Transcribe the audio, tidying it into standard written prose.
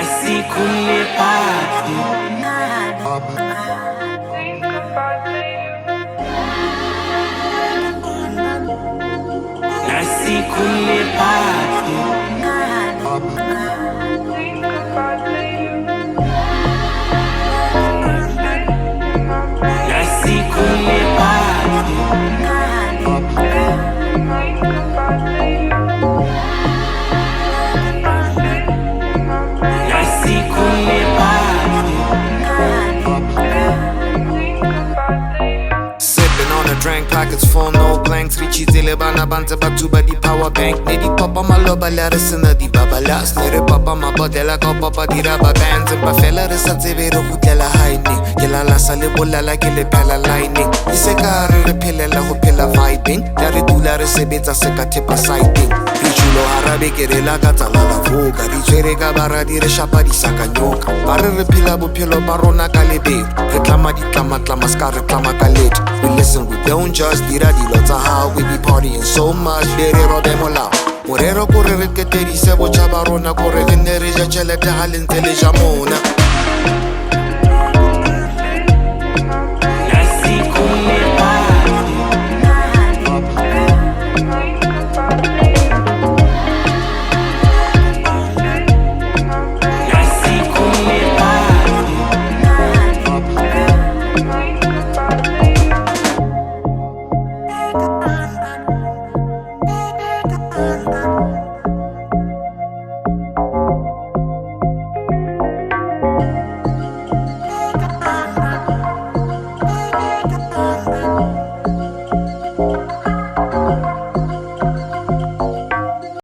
siku nimepata na siku nimepata na siku Sipping on a drink, pockets full, no blanks. Richizile bana banza batuba di power bank. Nedi papa maloba la resina di baba las. Nere papa ma bodela ko papa di raba bands. Mpa fela resa tsebero hutela hiding. Kela la sale bola la kele pela lightning. Ise ka re phelela ho phela vibing. Ya re dula re sebetsa se ka thepa sighting. Dichulo harabe ke re la ka tsala la voka. Di tshwere ka bara di re shapa di saka nyoka. Ba re phela bophelo ba rona ka lebelo. Re tlama di tlama ska re tlama ka leto. We listen, we don't just dira dilo tsa how we be partying so much. Dere robe molao morero kore re ketedise botjha ba rona kore re ne re ja tjhelete ha le ntse le ja mona. na siku nimepata na siku nimepata